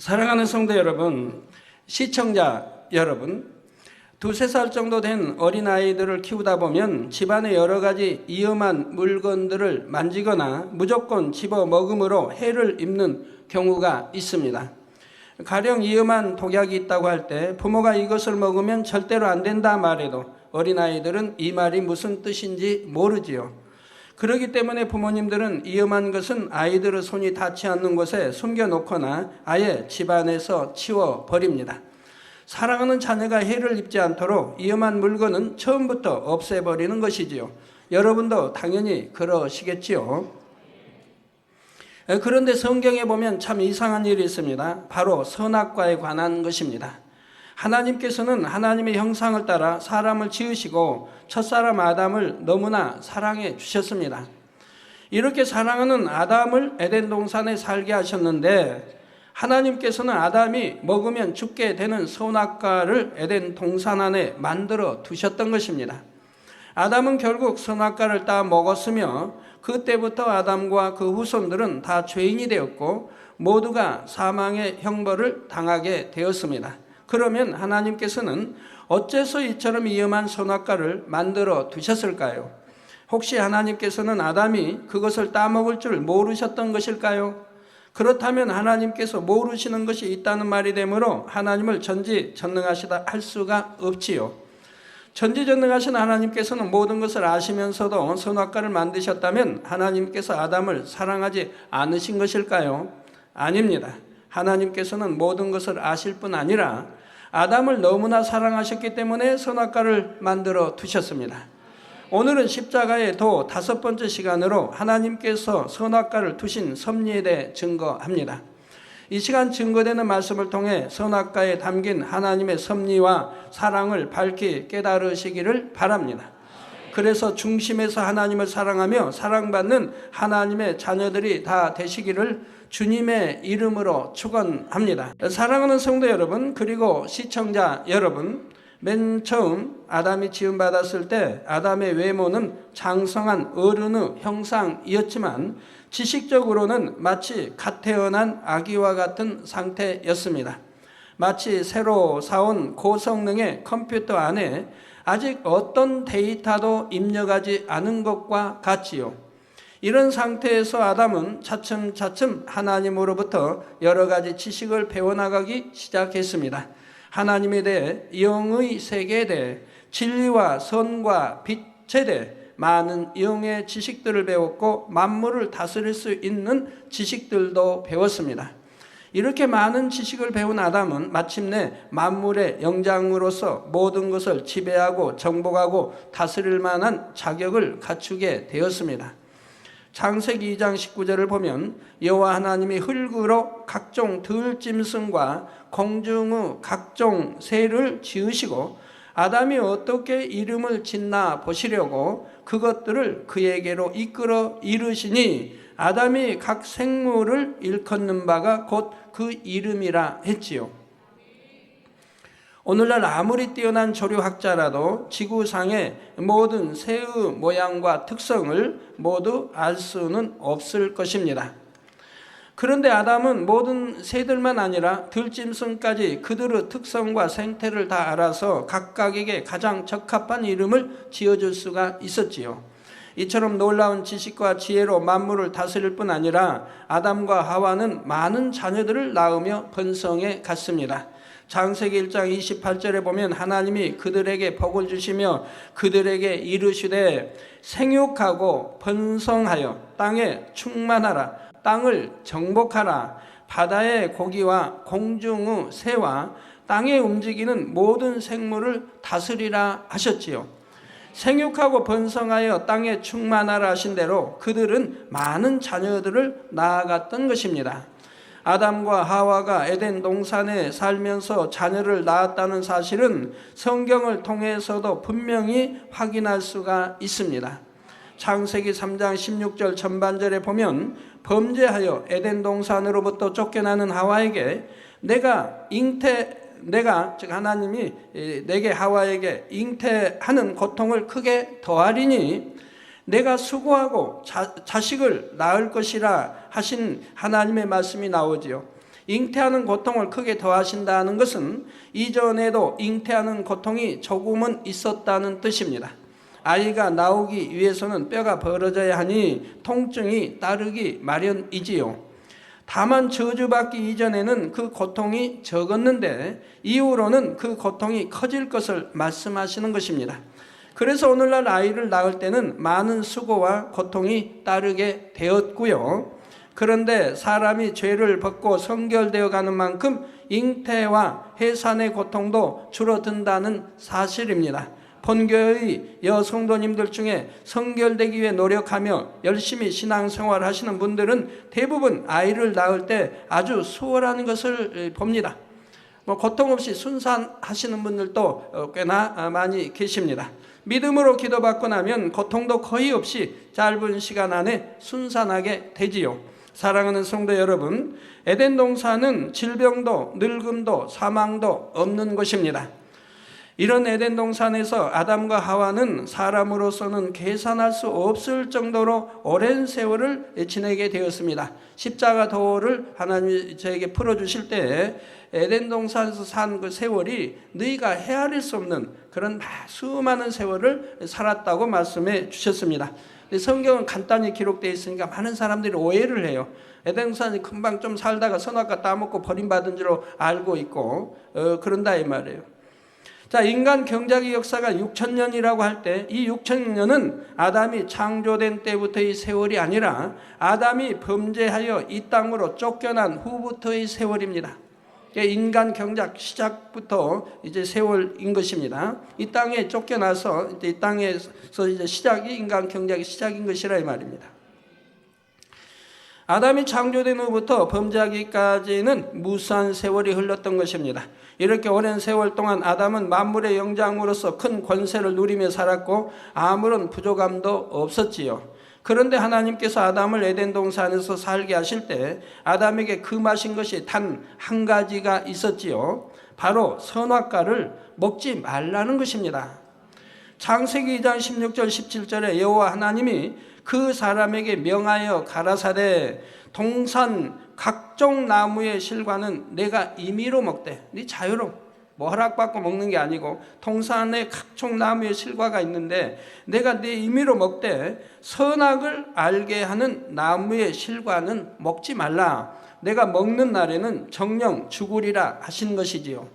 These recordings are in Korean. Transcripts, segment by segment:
사랑하는 성도 여러분, 시청자 여러분, 2~3살 정도 된 어린아이들을 키우다 보면 집안의 여러 가지 위험한 물건들을 만지거나 무조건 집어먹음으로 해를 입는 경우가 있습니다. 가령 위험한 독약이 있다고 할 때 부모가 이것을 먹으면 절대로 안 된다 말해도 어린아이들은 이 말이 무슨 뜻인지 모르지요. 그렇기 때문에 부모님들은 위험한 것은 아이들의 손이 닿지 않는 곳에 숨겨놓거나 아예 집안에서 치워버립니다. 사랑하는 자녀가 해를 입지 않도록 위험한 물건은 처음부터 없애버리는 것이지요. 여러분도 당연히 그러시겠지요. 그런데 성경에 보면 참 이상한 일이 있습니다. 바로 선악과에 관한 것입니다. 하나님께서는 하나님의 형상을 따라 사람을 지으시고 첫사람 아담을 너무나 사랑해 주셨습니다. 이렇게 사랑하는 아담을 에덴 동산에 살게 하셨는데 하나님께서는 아담이 먹으면 죽게 되는 선악과를 에덴 동산 안에 만들어 두셨던 것입니다. 아담은 결국 선악과를 따 먹었으며 그때부터 아담과 그 후손들은 다 죄인이 되었고 모두가 사망의 형벌을 당하게 되었습니다. 그러면 하나님께서는 어째서 이처럼 위험한 선악과를 만들어 두셨을까요? 혹시 하나님께서는 아담이 그것을 따먹을 줄 모르셨던 것일까요? 그렇다면 하나님께서 모르시는 것이 있다는 말이 되므로 하나님을 전지전능하시다 할 수가 없지요. 전지전능하신 하나님께서는 모든 것을 아시면서도 선악과를 만드셨다면 하나님께서 아담을 사랑하지 않으신 것일까요? 아닙니다. 하나님께서는 모든 것을 아실 뿐 아니라 아담을 너무나 사랑하셨기 때문에 선악과를 만들어 두셨습니다. 오늘은 십자가의 도 5번째 시간으로 하나님께서 선악과를 두신 섭리에 대해 증거합니다. 이 시간 증거되는 말씀을 통해 선악과에 담긴 하나님의 섭리와 사랑을 밝히 깨달으시기를 바랍니다. 그래서 중심에서 하나님을 사랑하며 사랑받는 하나님의 자녀들이 다 되시기를 주님의 이름으로 축원합니다. 사랑하는 성도 여러분, 그리고 시청자 여러분, 맨 처음 아담이 지음받았을 때 아담의 외모는 장성한 어른의 형상이었지만 지식적으로는 마치 갓 태어난 아기와 같은 상태였습니다. 마치 새로 사온 고성능의 컴퓨터 안에 아직 어떤 데이터도 입력하지 않은 것과 같지요. 이런 상태에서 아담은 차츰차츰 하나님으로부터 여러 가지 지식을 배워나가기 시작했습니다. 하나님에 대해, 영의 세계에 대해, 진리와 선과 빛에 대해 많은 영의 지식들을 배웠고 만물을 다스릴 수 있는 지식들도 배웠습니다. 이렇게 많은 지식을 배운 아담은 마침내 만물의 영장으로서 모든 것을 지배하고 정복하고 다스릴 만한 자격을 갖추게 되었습니다. 창세기 2장 19절을 보면 여호와 하나님이 흙으로 각종 들짐승과 공중의 각종 새를 지으시고 아담이 어떻게 이름을 짓나 보시려고 그것들을 그에게로 이끌어 이르시니 아담이 각 생물을 일컫는 바가 곧 그 이름이라 했지요. 오늘날 아무리 뛰어난 조류학자라도 지구상의 모든 새의 모양과 특성을 모두 알 수는 없을 것입니다. 그런데 아담은 모든 새들만 아니라 들짐승까지 그들의 특성과 생태를 다 알아서 각각에게 가장 적합한 이름을 지어줄 수가 있었지요. 이처럼 놀라운 지식과 지혜로 만물을 다스릴 뿐 아니라 아담과 하와는 많은 자녀들을 낳으며 번성해 갔습니다. 창세기 1장 28절에 보면 하나님이 그들에게 복을 주시며 그들에게 이르시되 생육하고 번성하여 땅에 충만하라, 땅을 정복하라, 바다의 고기와 공중의 새와 땅에 움직이는 모든 생물을 다스리라 하셨지요. 생육하고 번성하여 땅에 충만하라 하신 대로 그들은 많은 자녀들을 낳아갔던 것입니다. 아담과 하와가 에덴 동산에 살면서 자녀를 낳았다는 사실은 성경을 통해서도 분명히 확인할 수가 있습니다. 창세기 3장 16절 전반절에 보면 범죄하여 에덴 동산으로부터 쫓겨나는 하와에게 즉 하나님이 내게 하와에게 잉태하는 고통을 크게 더하리니 내가 수고하고 자식을 낳을 것이라 하신 하나님의 말씀이 나오지요. 잉태하는 고통을 크게 더하신다는 것은 이전에도 잉태하는 고통이 조금은 있었다는 뜻입니다. 아이가 나오기 위해서는 뼈가 벌어져야 하니 통증이 따르기 마련이지요. 다만 저주받기 이전에는 그 고통이 적었는데 이후로는 그 고통이 커질 것을 말씀하시는 것입니다. 그래서 오늘날 아이를 낳을 때는 많은 수고와 고통이 따르게 되었고요. 그런데 사람이 죄를 벗고 성결되어 가는 만큼 잉태와 해산의 고통도 줄어든다는 사실입니다. 본교의 여성도님들 중에 성결되기 위해 노력하며 열심히 신앙생활 하시는 분들은 대부분 아이를 낳을 때 아주 수월한 것을 봅니다. 고통 없이 순산하시는 분들도 꽤나 많이 계십니다. 믿음으로 기도받고 나면 고통도 거의 없이 짧은 시간 안에 순산하게 되지요. 사랑하는 성도 여러분, 에덴 동산은 질병도 늙음도 사망도 없는 곳입니다. 이런 에덴 동산에서 아담과 하와는 사람으로서는 계산할 수 없을 정도로 오랜 세월을 지내게 되었습니다. 십자가 도를 하나님이 저에게 풀어주실 때 에덴 동산에서 산 그 세월이 너희가 헤아릴 수 없는 그런 수많은 세월을 살았다고 말씀해 주셨습니다. 성경은 간단히 기록되어 있으니까 많은 사람들이 오해를 해요. 에덴 동산이 금방 좀 살다가 선악과 따먹고 버림받은 줄로 알고 있고 그런다 이 말이에요. 자, 인간 경작의 역사가 6,000년이라고 할 때 이 6,000년은 아담이 창조된 때부터의 세월이 아니라 아담이 범죄하여 이 땅으로 쫓겨난 후부터의 세월입니다. 인간 경작 시작부터 이제 세월인 것입니다. 이 땅에 쫓겨나서 이제 이 땅에서 이제 시작이 인간 경작의 시작인 것이라 이 말입니다. 아담이 창조된 후부터 범죄하기까지는 무수한 세월이 흘렀던 것입니다. 이렇게 오랜 세월 동안 아담은 만물의 영장으로서 큰 권세를 누리며 살았고 아무런 부족함도 없었지요. 그런데 하나님께서 아담을 에덴 동산에서 살게 하실 때 아담에게 금하신 것이 단 한 가지가 있었지요. 바로 선악과를 먹지 말라는 것입니다. 창세기 2장 16절 17절에 여호와 하나님이 그 사람에게 명하여 가라사대 동산 각종 나무의 실과는 내가 임의로 먹되, 네 자유로 허락받고 먹는 게 아니고 동산에 각종 나무의 실과가 있는데 내가 네 임의로 먹되 선악을 알게 하는 나무의 실과는 먹지 말라. 내가 먹는 날에는 정령 죽으리라 하신 것이지요.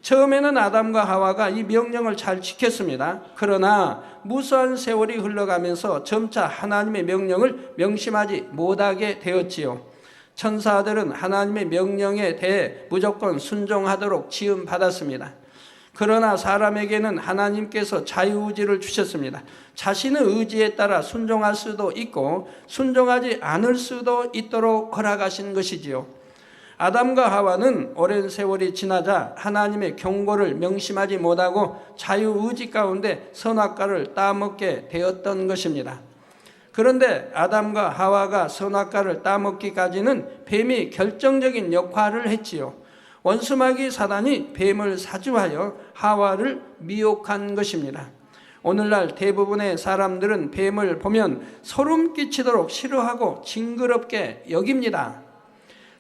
처음에는 아담과 하와가 이 명령을 잘 지켰습니다. 그러나 무수한 세월이 흘러가면서 점차 하나님의 명령을 명심하지 못하게 되었지요. 천사들은 하나님의 명령에 대해 무조건 순종하도록 지음받았습니다. 그러나 사람에게는 하나님께서 자유의지를 주셨습니다. 자신의 의지에 따라 순종할 수도 있고 순종하지 않을 수도 있도록 허락하신 것이지요. 아담과 하와는 오랜 세월이 지나자 하나님의 경고를 명심하지 못하고 자유의지 가운데 선악과를 따먹게 되었던 것입니다. 그런데 아담과 하와가 선악과를 따먹기까지는 뱀이 결정적인 역할을 했지요. 원수마귀 사단이 뱀을 사주하여 하와를 미혹한 것입니다. 오늘날 대부분의 사람들은 뱀을 보면 소름 끼치도록 싫어하고 징그럽게 여깁니다.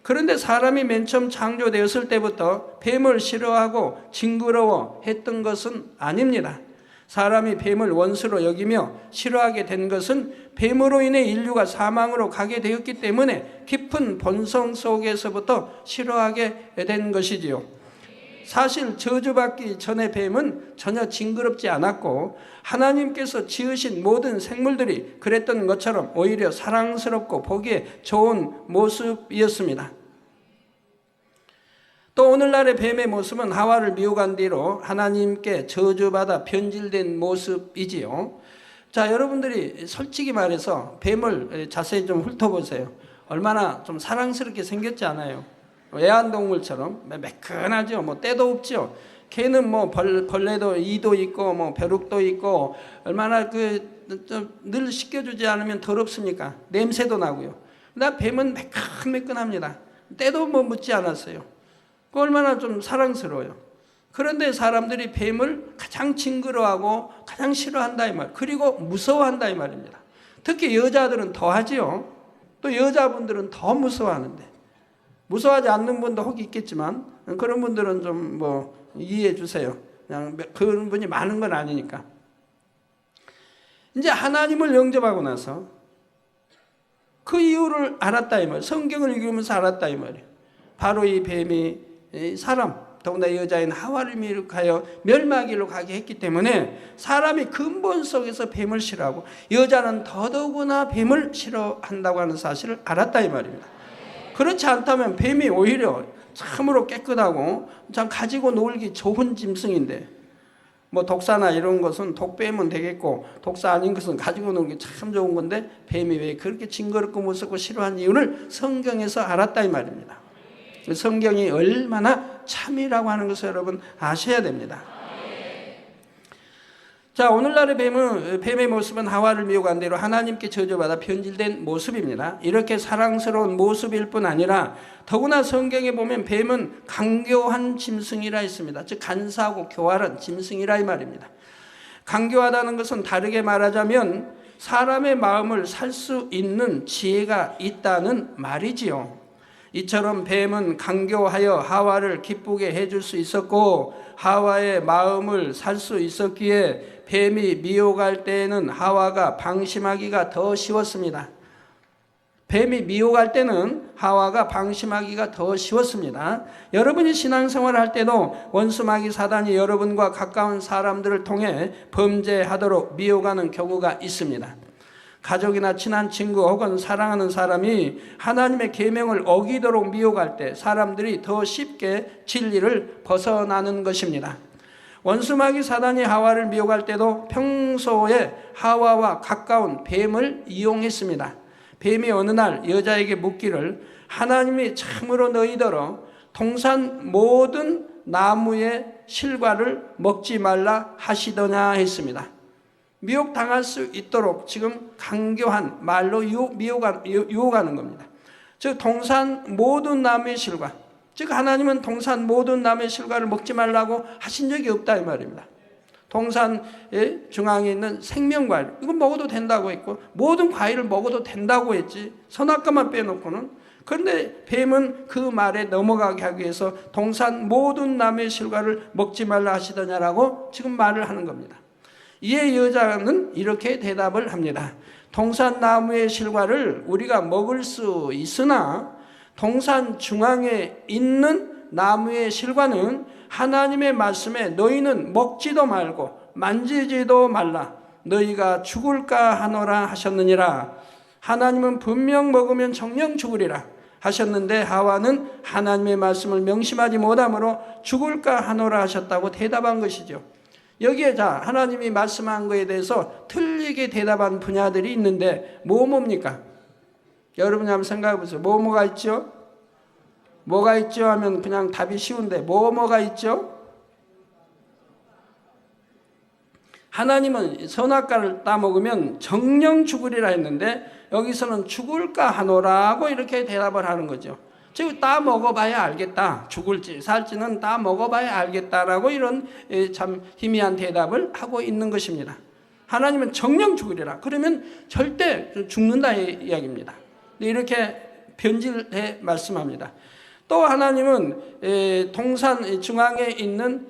그런데 사람이 맨 처음 창조되었을 때부터 뱀을 싫어하고 징그러워 했던 것은 아닙니다. 사람이 뱀을 원수로 여기며 싫어하게 된 것은 뱀으로 인해 인류가 사망으로 가게 되었기 때문에 깊은 본성 속에서부터 싫어하게 된 것이지요. 사실 저주받기 전에 뱀은 전혀 징그럽지 않았고 하나님께서 지으신 모든 생물들이 그랬던 것처럼 오히려 사랑스럽고 보기에 좋은 모습이었습니다. 또 오늘날의 뱀의 모습은 하와를 미혹한 뒤로 하나님께 저주받아 변질된 모습이지요. 자, 여러분들이 솔직히 말해서 뱀을 자세히 좀 훑어보세요. 얼마나 좀 사랑스럽게 생겼지 않아요? 애완동물처럼 매끈하죠. 때도 없죠. 걔는 벌레도 이도 있고 벼룩도 있고 얼마나 늘 씻겨주지 않으면 더럽습니까? 냄새도 나고요. 나 뱀은 매끈매끈합니다. 때도 묻지 않았어요. 얼마나 좀 사랑스러워요. 그런데 사람들이 뱀을 가장 징그러워하고 가장 싫어한다 이 말, 그리고 무서워한다 이 말입니다. 특히 여자들은 더 하지요. 또 여자분들은 더 무서워하는데 무서워하지 않는 분도 혹 있겠지만 그런 분들은 좀 이해해 주세요. 그냥 그런 분이 많은 건 아니니까. 이제 하나님을 영접하고 나서 그 이유를 알았다 이 말이에요. 성경을 읽으면서 알았다 이 말이에요. 바로 이 뱀이 사람, 더구나 여자인 하와를 미혹하여 멸망하기로 가게 했기 때문에 사람이 근본 속에서 뱀을 싫어하고 여자는 더더구나 뱀을 싫어한다고 하는 사실을 알았다 이 말입니다. 그렇지 않다면 뱀이 오히려 참으로 깨끗하고 참 가지고 놀기 좋은 짐승인데, 독사나 이런 것은 독 빼면 되겠고 독사 아닌 것은 가지고 놀기 참 좋은 건데 뱀이 왜 그렇게 징그럽고 무섭고 싫어하는 이유를 성경에서 알았다 이 말입니다. 성경이 얼마나 참이라고 하는 것을 여러분 아셔야 됩니다. 자, 오늘날의 뱀의 모습은 하와를 미혹한 대로 하나님께 저주받아 변질된 모습입니다. 이렇게 사랑스러운 모습일 뿐 아니라 더구나 성경에 보면 뱀은 간교한 짐승이라 했습니다. 즉 간사하고 교활한 짐승이라 이 말입니다. 간교하다는 것은 다르게 말하자면 사람의 마음을 살 수 있는 지혜가 있다는 말이지요. 이처럼 뱀은 간교하여 하와를 기쁘게 해줄 수 있었고 하와의 마음을 살 수 있었기에 뱀이 미혹할 때에는 하와가 방심하기가 더 쉬웠습니다. 뱀이 미혹할 때는 하와가 방심하기가 더 쉬웠습니다. 여러분이 신앙생활을 할 때도 원수 마귀 사단이 여러분과 가까운 사람들을 통해 범죄하도록 미혹하는 경우가 있습니다. 가족이나 친한 친구 혹은 사랑하는 사람이 하나님의 계명을 어기도록 미혹할 때 사람들이 더 쉽게 진리를 벗어나는 것입니다. 원수 마귀 사단이 하와를 미혹할 때도 평소에 하와와 가까운 뱀을 이용했습니다. 뱀이 어느 날 여자에게 묻기를 하나님이 참으로 너희더러 동산 모든 나무의 실과를 먹지 말라 하시더냐 했습니다. 미혹당할 수 있도록 지금 강교한 말로 유혹하는 겁니다. 즉 동산 모든 나무의 실과, 즉 하나님은 동산 모든 나무의 실과를 먹지 말라고 하신 적이 없다 이 말입니다. 동산의 중앙에 있는 생명과일, 이건 먹어도 된다고 했고 모든 과일을 먹어도 된다고 했지 선악과만 빼놓고는. 그런데 뱀은 그 말에 넘어가게 하기 위해서 동산 모든 나무의 실과를 먹지 말라 하시더냐라고 지금 말을 하는 겁니다. 이에 여자는 이렇게 대답을 합니다. 동산 나무의 실과를 우리가 먹을 수 있으나 동산 중앙에 있는 나무의 실과는 하나님의 말씀에 너희는 먹지도 말고 만지지도 말라 너희가 죽을까 하노라 하셨느니라. 하나님은 분명 먹으면 정녕 죽으리라 하셨는데 하와는 하나님의 말씀을 명심하지 못함으로 죽을까 하노라 하셨다고 대답한 것이죠. 여기에 하나님이 말씀한 것에 대해서 틀리게 대답한 분야들이 있는데 뭡니까? 여러분이 한번 생각해 보세요. 뭐가 있죠? 뭐가 있죠 하면 그냥 답이 쉬운데 뭐가 있죠? 하나님은 선악과를 따먹으면 정녕 죽으리라 했는데 여기서는 죽을까 하노라고 이렇게 대답을 하는 거죠. 즉 따먹어봐야 알겠다. 죽을지 살지는 따먹어봐야 알겠다라고 이런 참 희미한 대답을 하고 있는 것입니다. 하나님은 정녕 죽으리라. 그러면 절대 죽는다 이야기입니다. 이렇게 변질해 말씀합니다. 또 하나님은 동산 중앙에 있는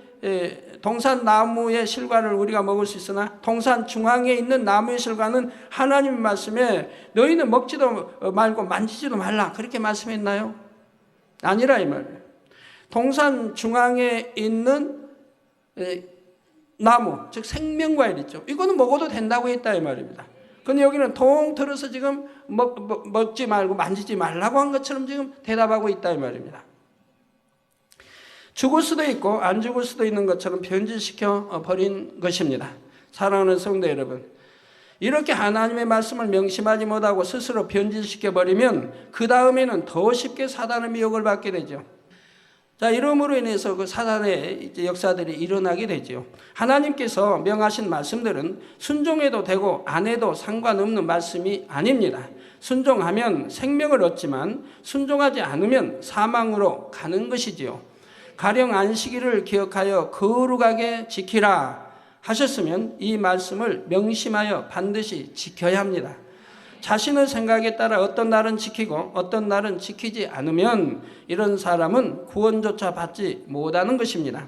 동산 나무의 실과를 우리가 먹을 수 있으나 동산 중앙에 있는 나무의 실과는 하나님 말씀에 너희는 먹지도 말고 만지지도 말라 그렇게 말씀했나요? 아니라 이 말이에요. 동산 중앙에 있는 나무, 즉 생명과일 있죠. 이거는 먹어도 된다고 했다 이 말입니다. 근데 여기는 통틀어서 지금 먹지 말고 만지지 말라고 한 것처럼 지금 대답하고 있다 이 말입니다. 죽을 수도 있고 안 죽을 수도 있는 것처럼 변질시켜 버린 것입니다. 사랑하는 성도 여러분, 이렇게 하나님의 말씀을 명심하지 못하고 스스로 변질시켜 버리면 그 다음에는 더 쉽게 사단의 미혹을 받게 되죠. 자, 이러므로 인해서 그 사단의 역사들이 일어나게 되죠. 하나님께서 명하신 말씀들은 순종해도 되고 안 해도 상관없는 말씀이 아닙니다. 순종하면 생명을 얻지만 순종하지 않으면 사망으로 가는 것이지요. 가령 안식일을 기억하여 거룩하게 지키라 하셨으면 이 말씀을 명심하여 반드시 지켜야 합니다. 자신의 생각에 따라 어떤 날은 지키고 어떤 날은 지키지 않으면 이런 사람은 구원조차 받지 못하는 것입니다.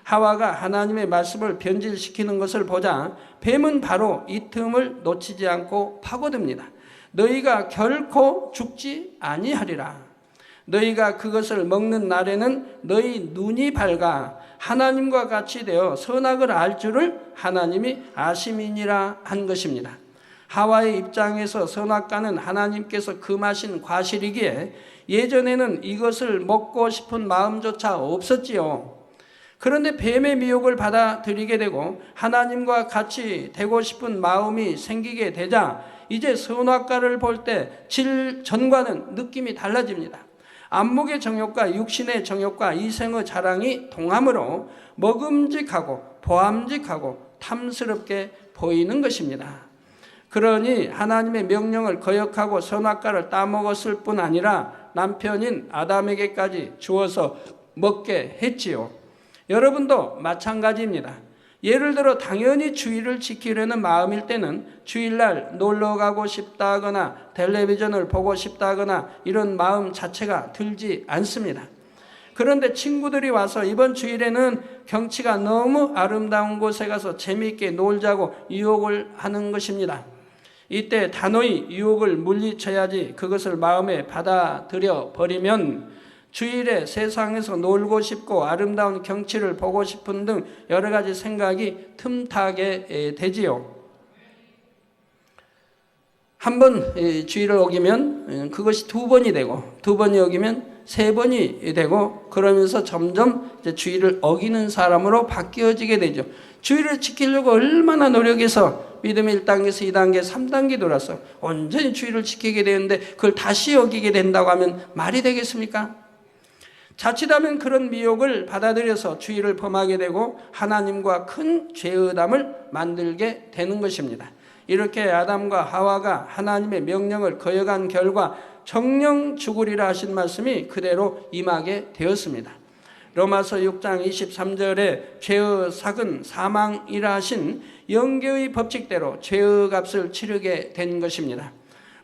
하와가 하나님의 말씀을 변질시키는 것을 보자 뱀은 바로 이 틈을 놓치지 않고 파고듭니다. 너희가 결코 죽지 아니하리라. 너희가 그것을 먹는 날에는 너희 눈이 밝아 하나님과 같이 되어 선악을 알 줄을 하나님이 아심이니라 한 것입니다. 하와의 입장에서 선악과는 하나님께서 금하신 과실이기에 예전에는 이것을 먹고 싶은 마음조차 없었지요. 그런데 뱀의 미혹을 받아들이게 되고 하나님과 같이 되고 싶은 마음이 생기게 되자 이제 선악과를 볼 때 질 전과는 느낌이 달라집니다. 안목의 정욕과 육신의 정욕과 이생의 자랑이 동함으로 먹음직하고 보암직하고 탐스럽게 보이는 것입니다. 그러니 하나님의 명령을 거역하고 선악과를 따먹었을 뿐 아니라 남편인 아담에게까지 주어서 먹게 했지요. 여러분도 마찬가지입니다. 예를 들어 당연히 주의를 지키려는 마음일 때는 주일날 놀러 가고 싶다거나 텔레비전을 보고 싶다거나 이런 마음 자체가 들지 않습니다. 그런데 친구들이 와서 이번 주일에는 경치가 너무 아름다운 곳에 가서 재미있게 놀자고 유혹을 하는 것입니다. 이때 단호히 유혹을 물리쳐야지 그것을 마음에 받아들여 버리면 주일에 세상에서 놀고 싶고 아름다운 경치를 보고 싶은 등 여러 가지 생각이 틈타게 되지요. 한 번 주일을 어기면 그것이 두 번이 되고 두 번이 어기면 세 번이 되고 그러면서 점점 이제 주일을 어기는 사람으로 바뀌어지게 되죠. 주일을 지키려고 얼마나 노력해서 믿음의 1단계에서 2단계, 3단계 돌아서 온전히 주일을 지키게 되는데 그걸 다시 어기게 된다고 하면 말이 되겠습니까? 자칫하면 그런 미혹을 받아들여서 주의를 범하게 되고 하나님과 큰 죄의담을 만들게 되는 것입니다. 이렇게 아담과 하와가 하나님의 명령을 거역한 결과 정령 죽으리라 하신 말씀이 그대로 임하게 되었습니다. 로마서 6장 23절에 죄의 삭은 사망이라 하신 영계의 법칙대로 죄의 값을 치르게 된 것입니다.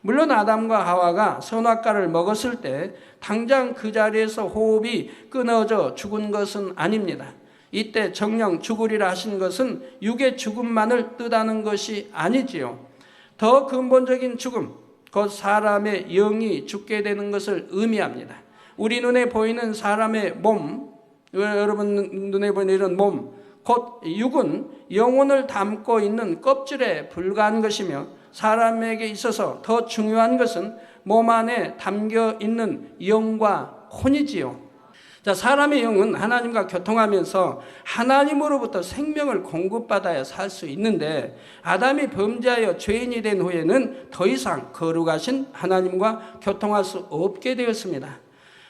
물론 아담과 하와가 선악과를 먹었을 때 당장 그 자리에서 호흡이 끊어져 죽은 것은 아닙니다. 이때 정령 죽으리라 하신 것은 육의 죽음만을 뜻하는 것이 아니지요. 더 근본적인 죽음, 곧 사람의 영이 죽게 되는 것을 의미합니다. 우리 눈에 보이는 사람의 몸, 여러분 눈에 보이는 이런 몸, 곧 육은 영혼을 담고 있는 껍질에 불과한 것이며 사람에게 있어서 더 중요한 것은 몸 안에 담겨 있는 영과 혼이지요. 자, 사람의 영은 하나님과 교통하면서 하나님으로부터 생명을 공급받아야 살 수 있는데 아담이 범죄하여 죄인이 된 후에는 더 이상 거룩하신 하나님과 교통할 수 없게 되었습니다.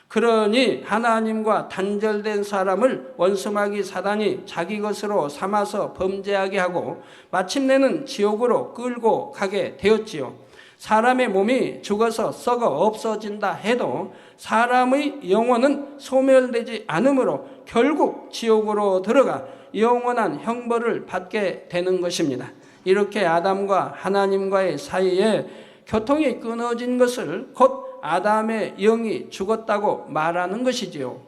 그러니 하나님과 단절된 사람을 원수마귀 사단이 자기 것으로 삼아서 범죄하게 하고 마침내는 지옥으로 끌고 가게 되었지요. 사람의 몸이 죽어서 썩어 없어진다 해도 사람의 영혼은 소멸되지 않으므로 결국 지옥으로 들어가 영원한 형벌을 받게 되는 것입니다. 이렇게 아담과 하나님과의 사이에 교통이 끊어진 것을 곧 아담의 영이 죽었다고 말하는 것이지요.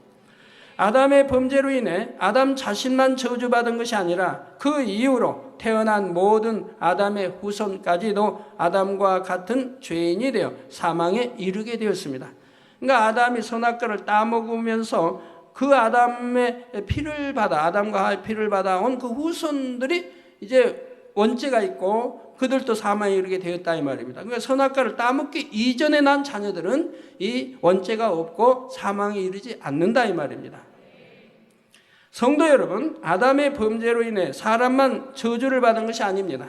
아담의 범죄로 인해 아담 자신만 저주받은 것이 아니라 그 이후로 태어난 모든 아담의 후손까지도 아담과 같은 죄인이 되어 사망에 이르게 되었습니다. 그러니까 아담이 선악과를 따먹으면서 그 아담의 피를 받아, 아담과 하와의 피를 받아온 그 후손들이 이제 원죄가 있고 그들도 사망에 이르게 되었다 이 말입니다. 그러니까 선악과를 따먹기 이전에 난 자녀들은 이 원죄가 없고 사망에 이르지 않는다 이 말입니다. 성도 여러분, 아담의 범죄로 인해 사람만 저주를 받은 것이 아닙니다.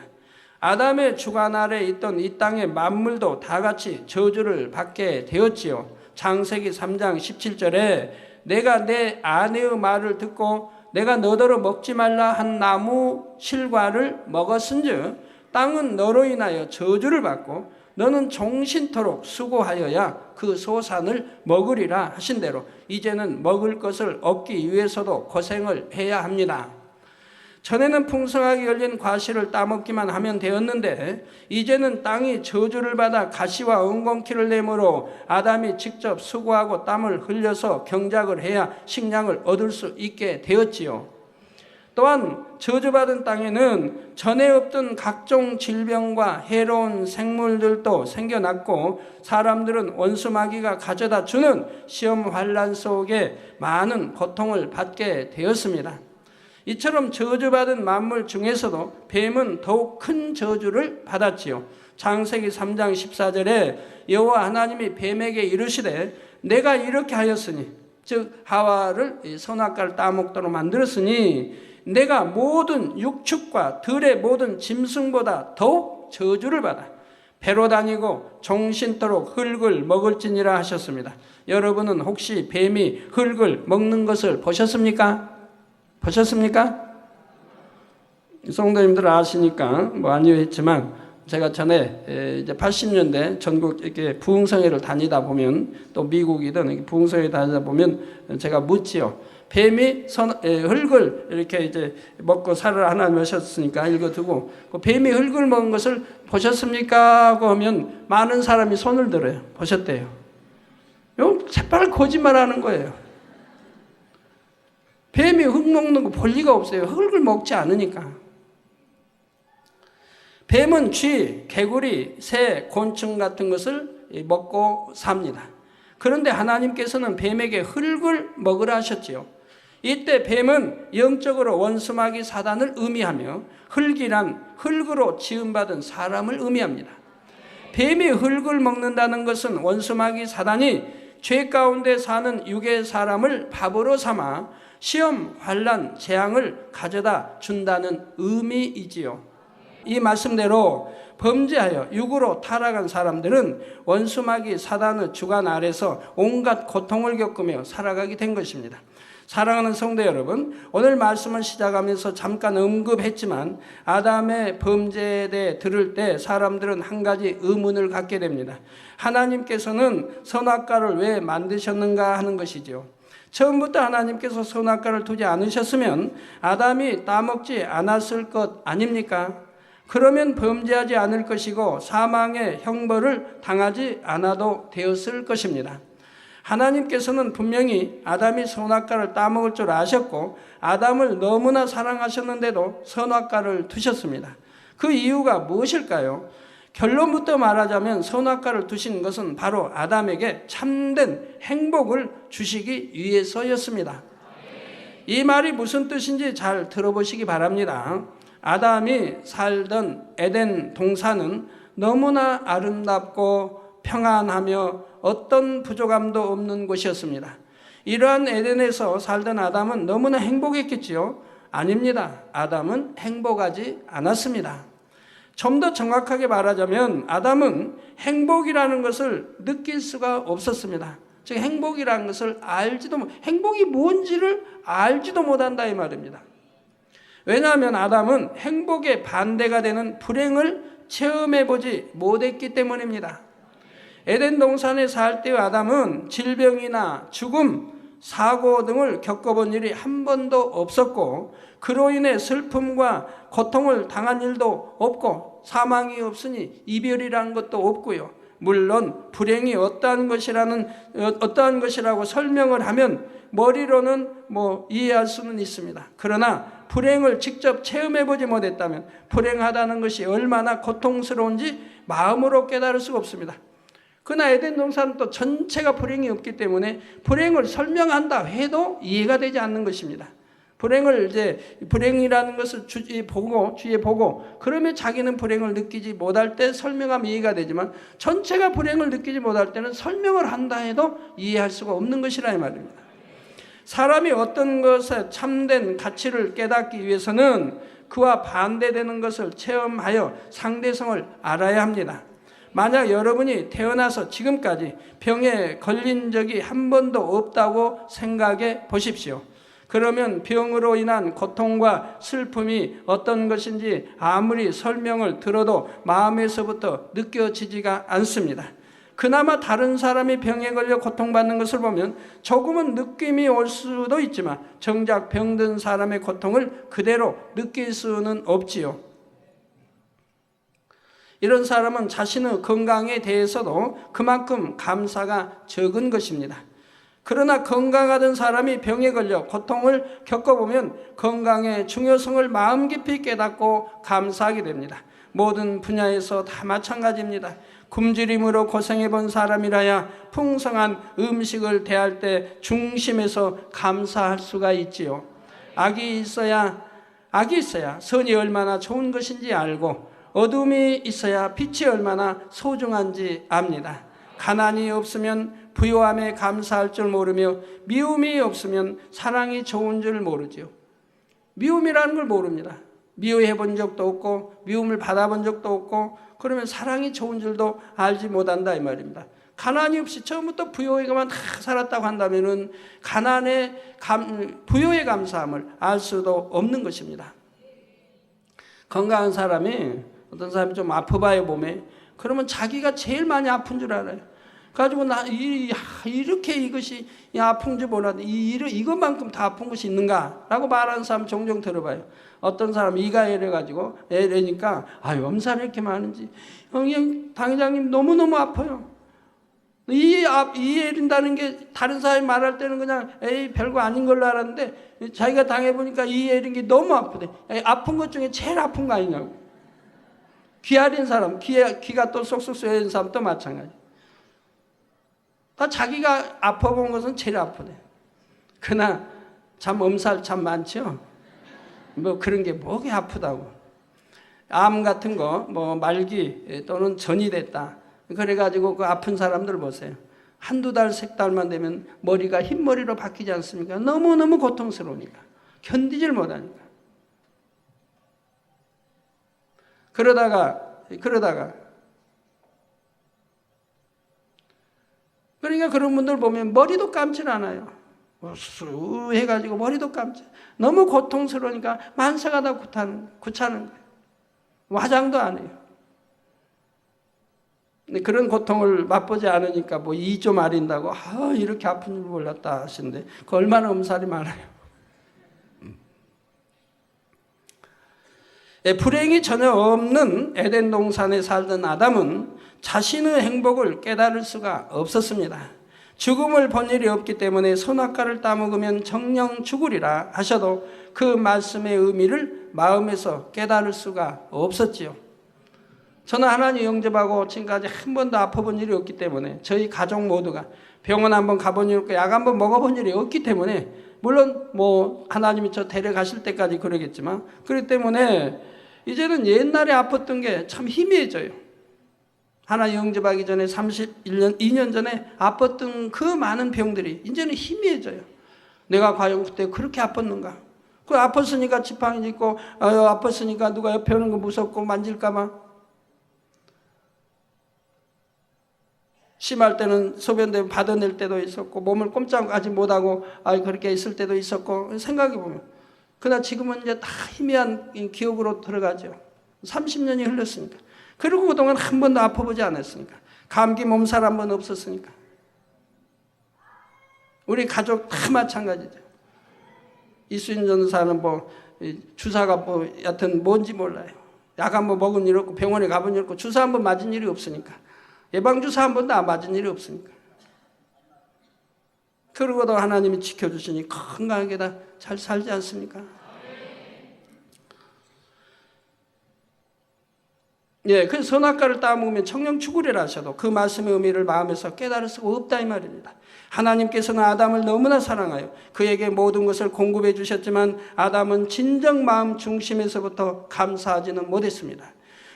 아담의 주관 아래 있던 이 땅의 만물도 다 같이 저주를 받게 되었지요. 창세기 3장 17절에 내가 내 아내의 말을 듣고 내가 너더러 먹지 말라 한 나무 실과를 먹었은즉 땅은 너로 인하여 저주를 받고 너는 종신토록 수고하여야 그 소산을 먹으리라 하신 대로 이제는 먹을 것을 얻기 위해서도 고생을 해야 합니다. 전에는 풍성하게 열린 과실을 따먹기만 하면 되었는데 이제는 땅이 저주를 받아 가시와 엉겅퀴를 내므로 아담이 직접 수고하고 땀을 흘려서 경작을 해야 식량을 얻을 수 있게 되었지요. 또한 저주받은 땅에는 전에 없던 각종 질병과 해로운 생물들도 생겨났고 사람들은 원수마귀가 가져다 주는 시험 환난 속에 많은 고통을 받게 되었습니다. 이처럼 저주받은 만물 중에서도 뱀은 더욱 큰 저주를 받았지요. 창세기 3장 14절에 여호와 하나님이 뱀에게 이르시되 내가 이렇게 하였으니 즉 하와를 선악과를 따먹도록 만들었으니 내가 모든 육축과 들의 모든 짐승보다 더욱 저주를 받아 배로 다니고 종신토록 흙을 먹을지니라 하셨습니다. 여러분은 혹시 뱀이 흙을 먹는 것을 보셨습니까? 보셨습니까? 성도님들 아시니까 뭐 아니요 했지만 제가 전에 이제 80년대 전국 이렇게 부흥성회를 다니다 보면 또 미국이든 부흥성회 다니다 보면 제가 묻지요. 뱀이 흙을 이렇게 이제 먹고 살을 하나님 하셨으니까 읽어두고 뱀이 흙을 먹은 것을 보셨습니까? 하고 하면 많은 사람이 손을 들어요. 보셨대요. 이건 새빨 거짓말하는 거예요. 뱀이 흙 먹는 거 볼 리가 없어요. 흙을 먹지 않으니까. 뱀은 쥐, 개구리, 새, 곤충 같은 것을 먹고 삽니다. 그런데 하나님께서는 뱀에게 흙을 먹으라 하셨지요. 이때 뱀은 영적으로 원수마귀 사단을 의미하며 흙이란 흙으로 지음받은 사람을 의미합니다. 뱀이 흙을 먹는다는 것은 원수마귀 사단이 죄 가운데 사는 육의 사람을 밥으로 삼아 시험, 환난, 재앙을 가져다 준다는 의미이지요. 이 말씀대로 범죄하여 육으로 타락한 사람들은 원수마귀 사단의 주관 아래서 온갖 고통을 겪으며 살아가게 된 것입니다. 사랑하는 성도 여러분, 오늘 말씀을 시작하면서 잠깐 언급했지만 아담의 범죄에 대해 들을 때 사람들은 한 가지 의문을 갖게 됩니다. 하나님께서는 선악과를 왜 만드셨는가 하는 것이죠. 처음부터 하나님께서 선악과를 두지 않으셨으면 아담이 따먹지 않았을 것 아닙니까? 그러면 범죄하지 않을 것이고 사망의 형벌을 당하지 않아도 되었을 것입니다. 하나님께서는 분명히 아담이 선악과를 따먹을 줄 아셨고 아담을 너무나 사랑하셨는데도 선악과를 두셨습니다. 그 이유가 무엇일까요? 결론부터 말하자면 선악과를 두신 것은 바로 아담에게 참된 행복을 주시기 위해서였습니다. 이 말이 무슨 뜻인지 잘 들어보시기 바랍니다. 아담이 살던 에덴 동산은 너무나 아름답고 평안하며 어떤 부족함도 없는 곳이었습니다. 이러한 에덴에서 살던 아담은 너무나 행복했겠지요? 아닙니다. 아담은 행복하지 않았습니다. 좀 더 정확하게 말하자면 아담은 행복이라는 것을 느낄 수가 없었습니다. 즉 행복이라는 것을 행복이 뭔지를 알지도 못한다 이 말입니다. 왜냐하면 아담은 행복의 반대가 되는 불행을 체험해보지 못했기 때문입니다. 에덴 동산에 살 때의 아담은 질병이나 죽음, 사고 등을 겪어본 일이 한 번도 없었고 그로 인해 슬픔과 고통을 당한 일도 없고 사망이 없으니 이별이라는 것도 없고요. 물론 불행이 어떠한 것이라고 설명을 하면 머리로는 이해할 수는 있습니다. 그러나 불행을 직접 체험해보지 못했다면 불행하다는 것이 얼마나 고통스러운지 마음으로 깨달을 수가 없습니다. 그러나 에덴 동산은 또 전체가 불행이 없기 때문에 불행을 설명한다 해도 이해가 되지 않는 것입니다. 불행이라는 것을 주위에 보고 그러면 자기는 불행을 느끼지 못할 때 설명하면 이해가 되지만 전체가 불행을 느끼지 못할 때는 설명을 한다 해도 이해할 수가 없는 것이라 이 말입니다. 사람이 어떤 것에 참된 가치를 깨닫기 위해서는 그와 반대되는 것을 체험하여 상대성을 알아야 합니다. 만약 여러분이 태어나서 지금까지 병에 걸린 적이 한 번도 없다고 생각해 보십시오. 그러면 병으로 인한 고통과 슬픔이 어떤 것인지 아무리 설명을 들어도 마음에서부터 느껴지지가 않습니다. 그나마 다른 사람이 병에 걸려 고통받는 것을 보면 조금은 느낌이 올 수도 있지만 정작 병든 사람의 고통을 그대로 느낄 수는 없지요. 이런 사람은 자신의 건강에 대해서도 그만큼 감사가 적은 것입니다. 그러나 건강하던 사람이 병에 걸려 고통을 겪어보면 건강의 중요성을 마음 깊이 깨닫고 감사하게 됩니다. 모든 분야에서 다 마찬가지입니다. 굶주림으로 고생해본 사람이라야 풍성한 음식을 대할 때 중심에서 감사할 수가 있지요. 악이 있어야 선이 얼마나 좋은 것인지 알고 어둠이 있어야 빛이 얼마나 소중한지 압니다. 가난이 없으면 부요함에 감사할 줄 모르며 미움이 없으면 사랑이 좋은 줄 모르지요. 미움이라는 걸 모릅니다. 미워해 본 적도 없고 미움을 받아본 적도 없고 그러면 사랑이 좋은 줄도 알지 못한다 이 말입니다. 가난이 없이 처음부터 부요에만 다 살았다고 한다면은 부요의 감사함을 알 수도 없는 것입니다. 건강한 사람이 어떤 사람이 좀 아파봐요 몸에. 그러면 자기가 제일 많이 아픈 줄 알아요. 가지고 이렇게 이것이 아픈 줄 몰랐는데 이것만큼 다 아픈 것이 있는가라고 말하는 사람 종종 들어봐요. 어떤 사람 이가 애려가지고 애려니까 엄살이 이렇게 많은지 형 당회장님 너무너무 아파요. 이 애린다는 게 다른 사람이 말할 때는 그냥 별거 아닌 걸로 알았는데 자기가 당해보니까 이 애린 게 너무 아프대. 아픈 것 중에 제일 아픈 거 아니냐고. 귀 아린 사람, 귀가 또 쏙쏙 쏘여진 사람도 마찬가지. 자기가 아파본 것은 제일 아프대. 그러나 참 엄살 참 많죠. 뭐 그런 게 뭐가 아프다고. 암 같은 거 말기 또는 전이 됐다. 그래가지고 그 아픈 사람들 보세요. 한두 달, 세 달만 되면 머리가 흰머리로 바뀌지 않습니까? 너무너무 고통스러우니까. 견디질 못하니까. 그러다가 그러니까 그런 분들 보면 머리도 감질 않아요. 수 해가지고 머리도 감질. 너무 고통스러우니까 만사가 다 귀찮은 거예요. 화장도 안 해요. 근데 그런 고통을 맛보지 않으니까 이 좀 아린다고 이렇게 아픈 줄 몰랐다 하시는데 그 얼마나 엄살이 많아요. 불행이 전혀 없는 에덴 동산에 살던 아담은 자신의 행복을 깨달을 수가 없었습니다. 죽음을 본 일이 없기 때문에 선악과를 따먹으면 정령 죽으리라 하셔도 그 말씀의 의미를 마음에서 깨달을 수가 없었지요. 저는 하나님 영접하고 지금까지 한 번도 아파본 일이 없기 때문에 저희 가족 모두가 병원 한번 가본 일 없고 약 한번 먹어본 일이 없기 때문에 물론 하나님이 저 데려가실 때까지 그러겠지만 그렇기 때문에 이제는 옛날에 아팠던 게 참 희미해져요. 하나님 영접하기 전에 2년 전에 아팠던 그 많은 병들이 이제는 희미해져요. 내가 과연 그때 그렇게 아팠는가? 그 아팠으니까 지팡이 짚고 아팠으니까 누가 옆에 오는 거 무섭고 만질까 봐. 심할 때는 소변 받아낼 때도 있었고 몸을 꼼짝하지 못하고 그렇게 있을 때도 있었고 생각해보면 그러나 지금은 이제 다 희미한 기억으로 들어가죠. 30년이 흘렀으니까. 그리고 그동안 한 번도 아파보지 않았으니까. 감기 몸살 한 번 없었으니까. 우리 가족 다 마찬가지죠. 이수인 전사는 주사가 여튼 뭔지 몰라요. 약 한 번 먹은 일 없고 병원에 가본 일 없고 주사 한 번 맞은 일이 없으니까. 예방주사 한 번도 안 맞은 일이 없으니까. 그러고도 하나님이 지켜주시니 건강하게 다 잘 살지 않습니까? 그래서 선악과를 따먹으면 청령 죽으리라 하셔도 그 말씀의 의미를 마음에서 깨달을 수가 없다 이 말입니다. 하나님께서는 아담을 너무나 사랑하여 그에게 모든 것을 공급해 주셨지만 아담은 진정 마음 중심에서부터 감사하지는 못했습니다.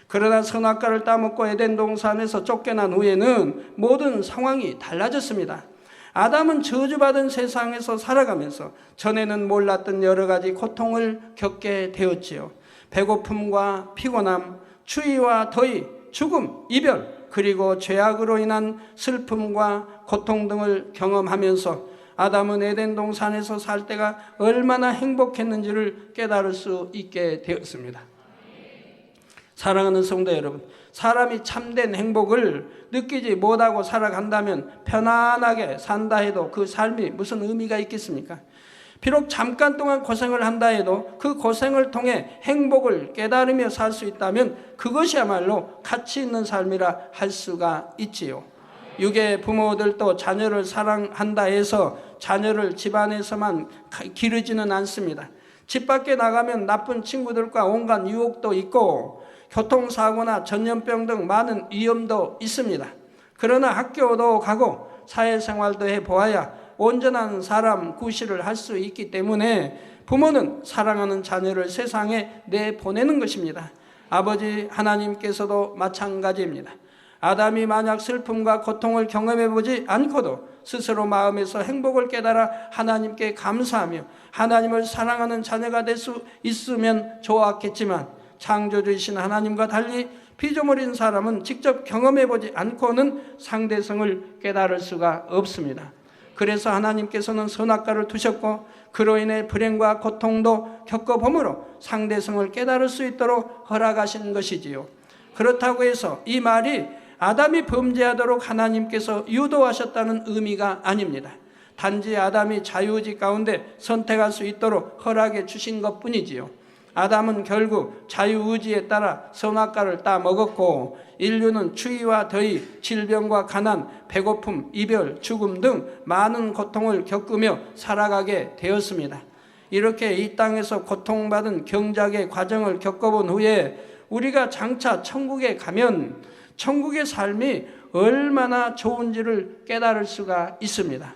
그러나 선악과를 따먹고 에덴 동산에서 쫓겨난 후에는 모든 상황이 달라졌습니다. 아담은 저주받은 세상에서 살아가면서 전에는 몰랐던 여러 가지 고통을 겪게 되었지요. 배고픔과 피곤함, 추위와 더위, 죽음, 이별, 그리고 죄악으로 인한 슬픔과 고통 등을 경험하면서 아담은 에덴 동산에서 살 때가 얼마나 행복했는지를 깨달을 수 있게 되었습니다. 사랑하는 성도 여러분, 사람이 참된 행복을 느끼지 못하고 살아간다면 편안하게 산다 해도 그 삶이 무슨 의미가 있겠습니까? 비록 잠깐 동안 고생을 한다 해도 그 고생을 통해 행복을 깨달으며 살 수 있다면 그것이야말로 가치 있는 삶이라 할 수가 있지요. 육의 부모들도 자녀를 사랑한다 해서 자녀를 집안에서만 기르지는 않습니다. 집 밖에 나가면 나쁜 친구들과 온갖 유혹도 있고 교통사고나 전염병 등 많은 위험도 있습니다. 그러나 학교도 가고 사회생활도 해보아야 온전한 사람 구실을 할 수 있기 때문에 부모는 사랑하는 자녀를 세상에 내보내는 것입니다. 아버지 하나님께서도 마찬가지입니다. 아담이 만약 슬픔과 고통을 경험해보지 않고도 스스로 마음에서 행복을 깨달아 하나님께 감사하며 하나님을 사랑하는 자녀가 될 수 있으면 좋았겠지만 창조주이신 하나님과 달리 피조물인 사람은 직접 경험해보지 않고는 상대성을 깨달을 수가 없습니다. 그래서 하나님께서는 선악과를 두셨고 그로 인해 불행과 고통도 겪어보므로 상대성을 깨달을 수 있도록 허락하신 것이지요. 그렇다고 해서 이 말이 아담이 범죄하도록 하나님께서 유도하셨다는 의미가 아닙니다. 단지 아담이 자유의지 가운데 선택할 수 있도록 허락해 주신 것뿐이지요. 아담은 결국 자유의지에 따라 선악과를 따먹었고 인류는 추위와 더위, 질병과 가난, 배고픔, 이별, 죽음 등 많은 고통을 겪으며 살아가게 되었습니다. 이렇게 이 땅에서 고통받은 경작의 과정을 겪어본 후에 우리가 장차 천국에 가면 천국의 삶이 얼마나 좋은지를 깨달을 수가 있습니다.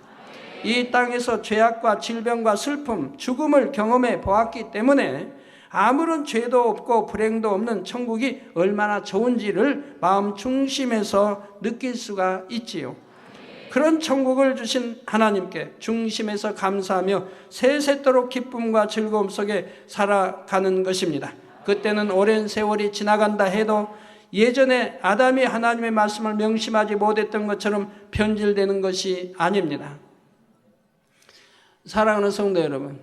이 땅에서 죄악과 질병과 슬픔, 죽음을 경험해 보았기 때문에 아무런 죄도 없고 불행도 없는 천국이 얼마나 좋은지를 마음 중심에서 느낄 수가 있지요. 그런 천국을 주신 하나님께 중심에서 감사하며 세세토록 기쁨과 즐거움 속에 살아가는 것입니다. 그때는 오랜 세월이 지나간다 해도 예전에 아담이 하나님의 말씀을 명심하지 못했던 것처럼 변질되는 것이 아닙니다. 사랑하는 성도 여러분,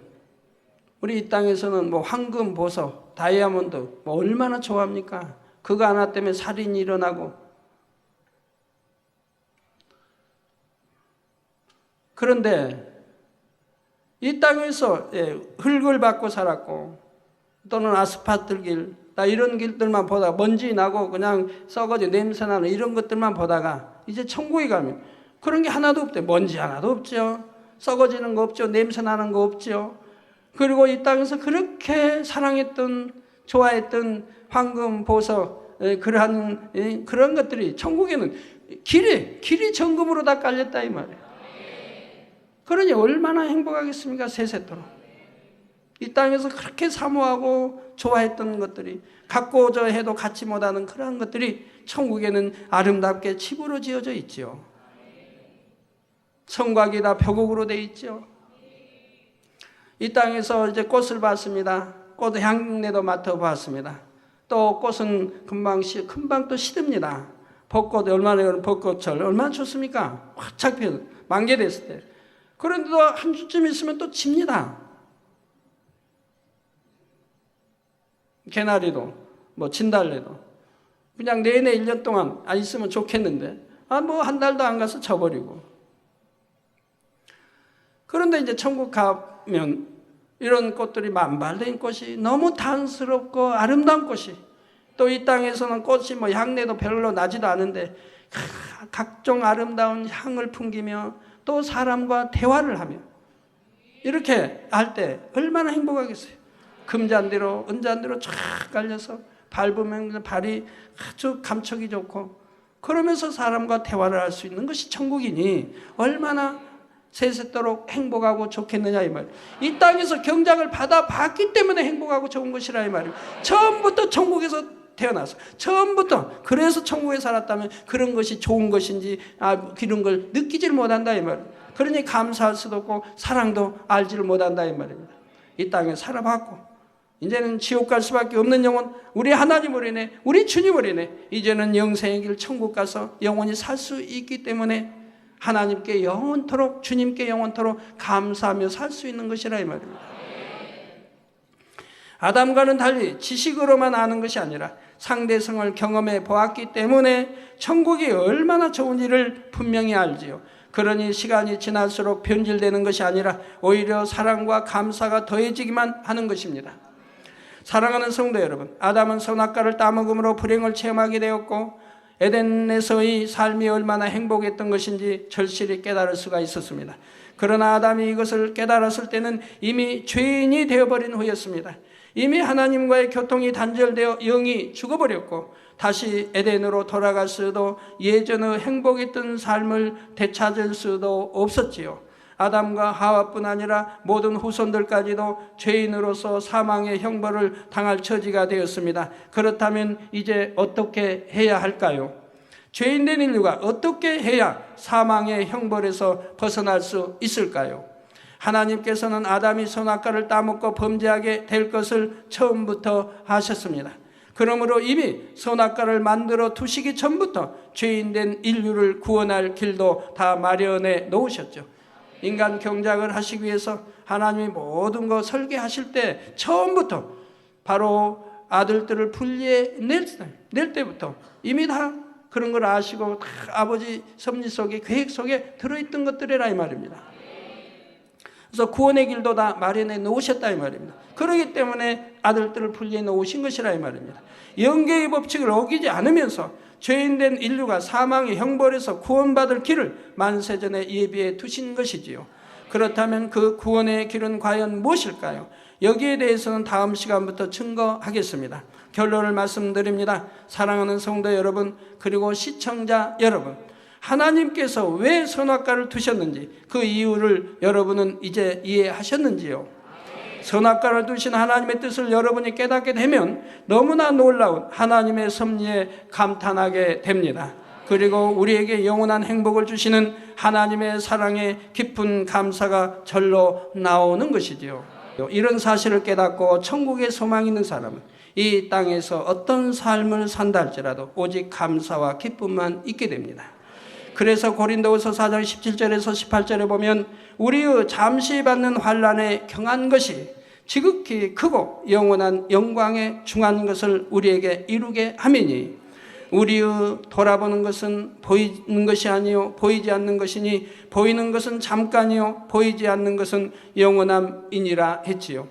우리 이 땅에서는 황금, 보석, 다이아몬드 얼마나 좋아합니까? 그거 하나 때문에 살인이 일어나고. 그런데 이 땅에서 흙을 받고 살았고 또는 아스팔트 길, 이런 길들만 보다가 먼지 나고 그냥 썩어지 냄새 나는 이런 것들만 보다가 이제 천국에 가면 그런 게 하나도 없대. 먼지 하나도 없죠. 썩어지는 거 없죠. 냄새 나는 거 없죠. 그리고 이 땅에서 그렇게 사랑했던, 좋아했던 황금, 보석, 그런 것들이 천국에는 길이 정금으로 다 깔렸다 이 말이에요. 그러니 얼마나 행복하겠습니까? 세세토록. 이 땅에서 그렇게 사모하고 좋아했던 것들이 갖고자 해도 갖지 못하는 그러한 것들이 천국에는 아름답게 칩으로 지어져 있죠. 성곽이 다 벼곡으로 되어 있죠. 이 땅에서 이제 꽃을 봤습니다. 꽃 향내도 맡아봤습니다. 또 꽃은 금방 또 시듭니다. 벚꽃 얼마나 벚꽃철 얼마나 좋습니까? 활짝 펴 만개됐을 때. 그런데도 한 주쯤 있으면 또 집니다. 개나리도 진달래도 그냥 내내 1년 동안 안 있으면 좋겠는데 한 달도 안 가서 져버리고. 그런데 이제 천국 가면 이런 꽃들이 만발된 꽃이 너무 단스럽고 아름다운 꽃이, 또 이 땅에서는 꽃이 향내도 별로 나지도 않은데 각종 아름다운 향을 풍기며 또 사람과 대화를 하며 이렇게 할 때 얼마나 행복하겠어요. 금잔디로 은잔디로 쫙 깔려서 밟으면 발이 아주 감촉이 좋고 그러면서 사람과 대화를 할 수 있는 것이 천국이니 얼마나 세세토록 행복하고 좋겠느냐 이 말이에요. 이 땅에서 경작을 받아봤기 때문에 행복하고 좋은 것이라 이 말이에요. 처음부터 천국에서 태어나서 처음부터 그래서 천국에 살았다면 그런 것이 좋은 것인지 이런 걸 느끼지를 못한다 이 말이에요. 그러니 감사할 수도 없고 사랑도 알지를 못한다 이 말입니다. 이 땅에 살아봤고 이제는 지옥 갈 수밖에 없는 영혼, 우리 하나님으로 인해, 우리 주님으로 인해 이제는 영생의 길 천국 가서 영원히 살 수 있기 때문에 하나님께 영원토록, 주님께 영원토록 감사하며 살 수 있는 것이라 이 말입니다. 아담과는 달리 지식으로만 아는 것이 아니라 상대성을 경험해 보았기 때문에 천국이 얼마나 좋은지를 분명히 알지요. 그러니 시간이 지날수록 변질되는 것이 아니라 오히려 사랑과 감사가 더해지기만 하는 것입니다. 사랑하는 성도 여러분, 아담은 선악과를 따먹음으로 불행을 체험하게 되었고 에덴에서의 삶이 얼마나 행복했던 것인지 절실히 깨달을 수가 있었습니다. 그러나 아담이 이것을 깨달았을 때는 이미 죄인이 되어버린 후였습니다. 이미 하나님과의 교통이 단절되어 영이 죽어버렸고 다시 에덴으로 돌아갈 수도, 예전의 행복했던 삶을 되찾을 수도 없었지요. 아담과 하와뿐 아니라 모든 후손들까지도 죄인으로서 사망의 형벌을 당할 처지가 되었습니다. 그렇다면 이제 어떻게 해야 할까요? 죄인된 인류가 어떻게 해야 사망의 형벌에서 벗어날 수 있을까요? 하나님께서는 아담이 선악과를 따먹고 범죄하게 될 것을 처음부터 하셨습니다. 그러므로 이미 선악과를 만들어 두시기 전부터 죄인된 인류를 구원할 길도 다 마련해 놓으셨죠. 인간 경작을 하시기 위해서 하나님이 모든 거 설계하실 때 처음부터 바로 아들들을 분리해 낼 때부터 이미 다 그런 걸 아시고 다 아버지 섭리 속에, 계획 속에 들어있던 것들이라 이 말입니다. 그래서 구원의 길도 다 마련해 놓으셨다 이 말입니다. 그렇기 때문에 아들들을 분리해 놓으신 것이라 이 말입니다. 영계의 법칙을 어기지 않으면서 죄인된 인류가 사망의 형벌에서 구원받을 길을 만세전에 예비해 두신 것이지요. 그렇다면 그 구원의 길은 과연 무엇일까요? 여기에 대해서는 다음 시간부터 증거하겠습니다. 결론을 말씀드립니다. 사랑하는 성도 여러분, 그리고 시청자 여러분, 하나님께서 왜 선악과를 두셨는지 그 이유를 여러분은 이제 이해하셨는지요? 선악과를 두신 하나님의 뜻을 여러분이 깨닫게 되면 너무나 놀라운 하나님의 섭리에 감탄하게 됩니다. 그리고 우리에게 영원한 행복을 주시는 하나님의 사랑에 깊은 감사가 절로 나오는 것이지요. 이런 사실을 깨닫고 천국의 소망이 있는 사람은 이 땅에서 어떤 삶을 산다 할지라도 오직 감사와 기쁨만 있게 됩니다. 그래서 고린도후서 4장 17절에서 18절에 보면 우리의 잠시 받는 환난에 경한 것이 지극히 크고 영원한 영광에 중한 것을 우리에게 이루게 함이니 우리의 돌아보는 것은 보이는 것이 아니요 보이지 않는 것이니 보이는 것은 잠깐이요 보이지 않는 것은 영원함이니라 했지요.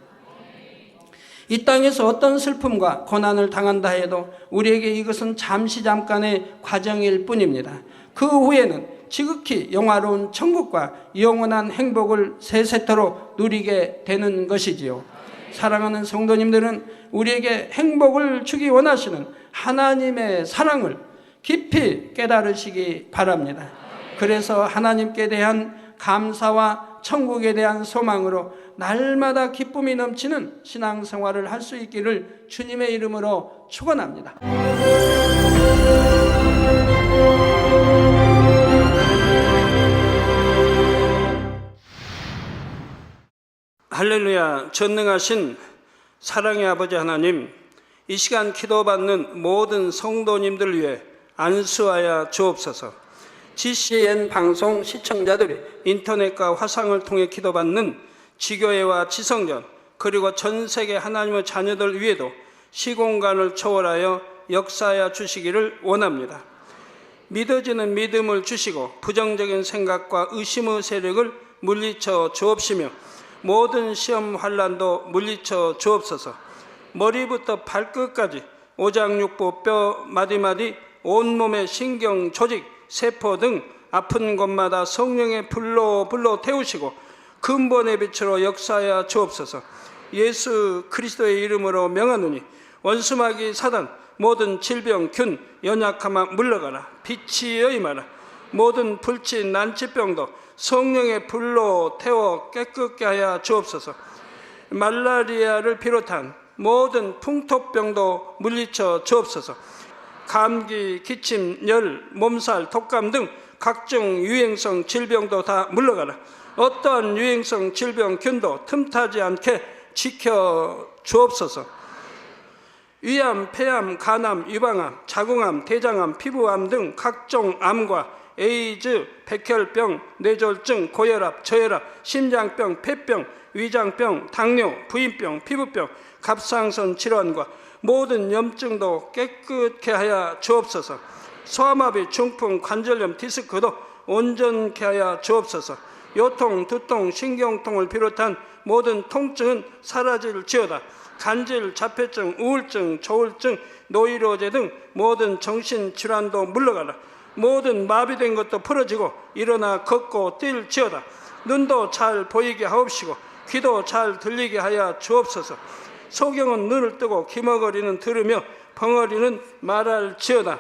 이 땅에서 어떤 슬픔과 고난을 당한다 해도 우리에게 이것은 잠시 잠깐의 과정일 뿐입니다. 그 후에는 지극히 영화로운 천국과 영원한 행복을 세세토록 누리게 되는 것이지요. 사랑하는 성도님들은 우리에게 행복을 주기 원하시는 하나님의 사랑을 깊이 깨달으시기 바랍니다. 그래서 하나님께 대한 감사와 천국에 대한 소망으로 날마다 기쁨이 넘치는 신앙생활을 할 수 있기를 주님의 이름으로 축원합니다. 할렐루야. 전능하신 사랑의 아버지 하나님, 이 시간 기도받는 모든 성도님들 위해 안수하여 주옵소서. GCN 방송 시청자들이 인터넷과 화상을 통해 기도받는 지교회와 지성전, 그리고 전 세계 하나님의 자녀들 위에도 시공간을 초월하여 역사하여 주시기를 원합니다. 믿어지는 믿음을 주시고 부정적인 생각과 의심의 세력을 물리쳐 주옵시며 모든 시험 환난도 물리쳐 주옵소서. 머리부터 발끝까지 오장육부 뼈 마디마디 온몸의 신경 조직 세포 등 아픈 곳마다 성령의 불로 태우시고 근본의 빛으로 역사하여 주옵소서. 예수 그리스도의 이름으로 명하노니 원수마귀 사단 모든 질병 균 연약함아 물러가라. 빛이여 임하라. 모든 불치 난치병도 성령의 불로 태워 깨끗게 하여 주옵소서. 말라리아를 비롯한 모든 풍토병도 물리쳐 주옵소서. 감기, 기침, 열, 몸살, 독감 등 각종 유행성 질병도 다 물러가라. 어떠한 유행성 질병균도 틈타지 않게 지켜 주옵소서. 위암, 폐암, 간암, 유방암, 자궁암, 대장암, 피부암 등 각종 암과 에이즈, 백혈병, 뇌졸중, 고혈압, 저혈압, 심장병, 폐병, 위장병, 당뇨, 부인병, 피부병, 갑상선 질환과 모든 염증도 깨끗게 하여 주옵소서. 소아마비, 중풍, 관절염, 디스크도 온전케 하여 주옵소서. 요통, 두통, 신경통을 비롯한 모든 통증은 사라질지어다. 간질, 자폐증, 우울증, 조울증, 노이로제 등 모든 정신질환도 물러가라. 모든 마비된 것도 풀어지고 일어나 걷고 뛸지어다. 눈도 잘 보이게 하옵시고 귀도 잘 들리게 하여 주옵소서. 소경은 눈을 뜨고 기머거리는 들으며 벙어리는 말할지어다.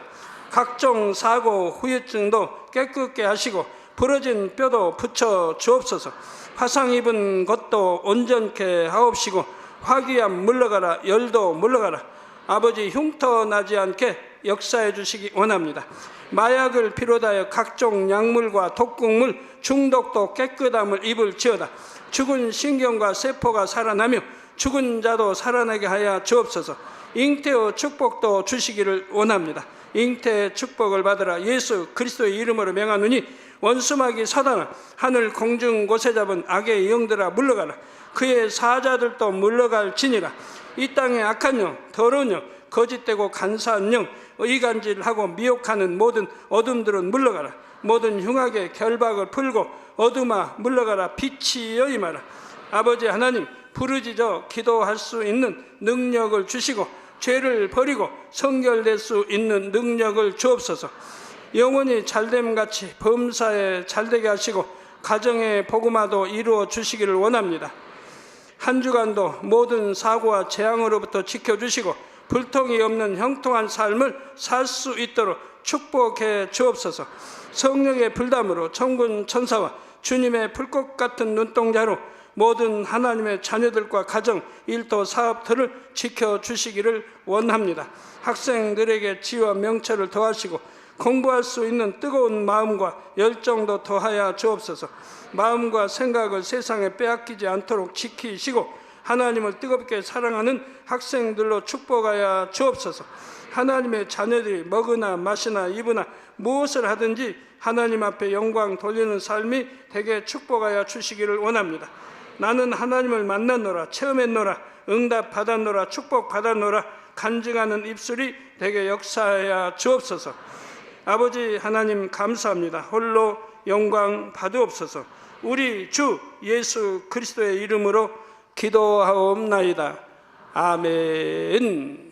각종 사고, 후유증도 깨끗게 하시고 부러진 뼈도 붙여 주옵소서. 화상 입은 것도 온전케 하옵시고 화기암 물러가라. 열도 물러가라. 아버지 흉터 나지 않게 역사해 주시기 원합니다. 마약을 비롯하여 각종 약물과 독극물, 중독도 깨끗함을 입을지어다. 죽은 신경과 세포가 살아나며 죽은 자도 살아나게 하여 주옵소서. 잉태의 축복도 주시기를 원합니다. 잉태의 축복을 받으라. 예수 그리스도의 이름으로 명하노니 원수마귀 사단아, 하늘 공중 곳에 잡은 악의 영들아 물러가라. 그의 사자들도 물러갈지니라. 이 땅의 악한 영, 더러운 영, 거짓되고 간사한 영, 이간질하고 미혹하는 모든 어둠들은 물러가라. 모든 흉악의 결박을 풀고 어둠아 물러가라. 빛이여 임하라. 아버지 하나님, 부르짖어 기도할 수 있는 능력을 주시고 죄를 버리고 성결될 수 있는 능력을 주옵소서. 영원히 잘됨같이 범사에 잘되게 하시고 가정의 복음화도 이루어 주시기를 원합니다. 한 주간도 모든 사고와 재앙으로부터 지켜주시고 불통이 없는 형통한 삶을 살 수 있도록 축복해 주옵소서. 성령의 불담으로 천군 천사와 주님의 불꽃 같은 눈동자로 모든 하나님의 자녀들과 가정, 일도, 사업들을 지켜주시기를 원합니다. 학생들에게 지혜와 명철을 더하시고 공부할 수 있는 뜨거운 마음과 열정도 더하여 주옵소서. 마음과 생각을 세상에 빼앗기지 않도록 지키시고 하나님을 뜨겁게 사랑하는 학생들로 축복하여 주옵소서. 하나님의 자녀들이 먹으나 마시나 입으나 무엇을 하든지 하나님 앞에 영광 돌리는 삶이 되게 축복하여 주시기를 원합니다. 나는 하나님을 만났노라, 체험했노라, 응답 받았노라, 축복 받았노라 간증하는 입술이 되게 역사하여 주옵소서. 아버지 하나님 감사합니다. 홀로 영광 받으옵소서. 우리 주 예수 그리스도의 이름으로 기도하옵나이다. 아멘.